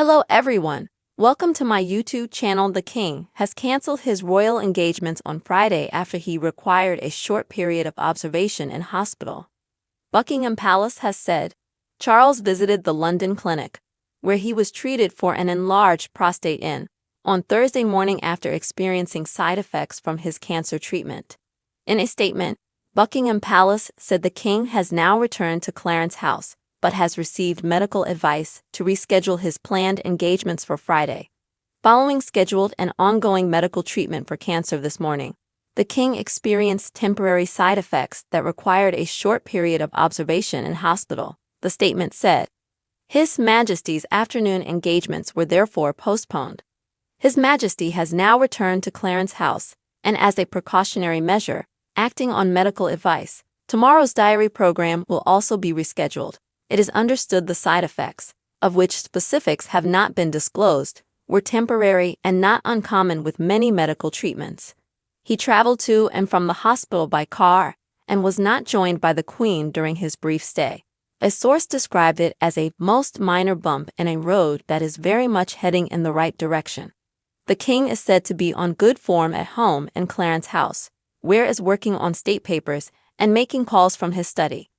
Hello everyone, welcome to my YouTube channel. The King has cancelled his royal engagements on Friday after he required a short period of observation in hospital. Buckingham Palace has said Charles visited the London clinic, where he was treated for an enlarged prostate on Thursday morning after experiencing side effects from his cancer treatment. In a statement, Buckingham Palace said the King has now returned to Clarence House, but has received medical advice to reschedule his planned engagements for Friday. Following scheduled and ongoing medical treatment for cancer this morning, the King experienced temporary side effects that required a short period of observation in hospital, the statement said. His Majesty's afternoon engagements were therefore postponed. His Majesty has now returned to Clarence House, and as a precautionary measure, acting on medical advice, tomorrow's diary program will also be rescheduled. It is understood the side effects, of which specifics have not been disclosed, were temporary and not uncommon with many medical treatments. He traveled to and from the hospital by car and was not joined by the Queen during his brief stay. A source described it as a most minor bump in a road that is very much heading in the right direction. The King is said to be on good form at home in Clarence House, where is working on state papers and making calls from his study.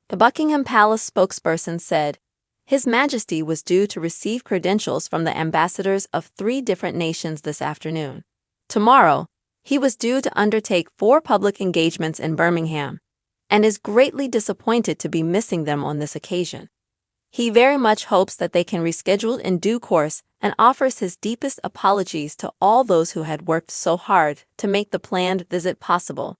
The Buckingham Palace spokesperson said, His Majesty was due to receive credentials from the ambassadors of 3 different nations this afternoon. Tomorrow, he was due to undertake 4 public engagements in Birmingham, and is greatly disappointed to be missing them on this occasion. He very much hopes that they can reschedule in due course and offers his deepest apologies to all those who had worked so hard to make the planned visit possible.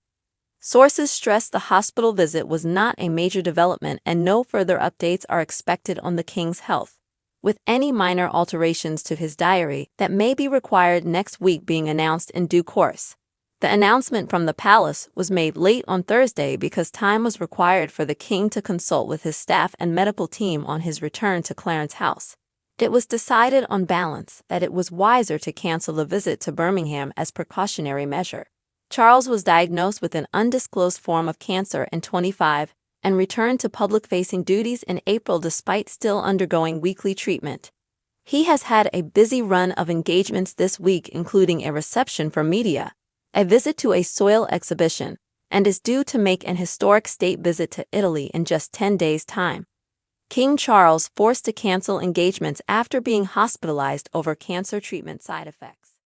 Sources stressed the hospital visit was not a major development and no further updates are expected on the King's health, with any minor alterations to his diary that may be required next week being announced in due course. The announcement from the palace was made late on Thursday because time was required for the King to consult with his staff and medical team on his return to Clarence House. It was decided on balance that it was wiser to cancel the visit to Birmingham as precautionary measure. Charles was diagnosed with an undisclosed form of cancer in 2025 and returned to public-facing duties in April despite still undergoing weekly treatment. He has had a busy run of engagements this week, including a reception for media, a visit to a soil exhibition, and is due to make an historic state visit to Italy in just 10 days' time. King Charles forced to cancel engagements after being hospitalized over cancer treatment side effects.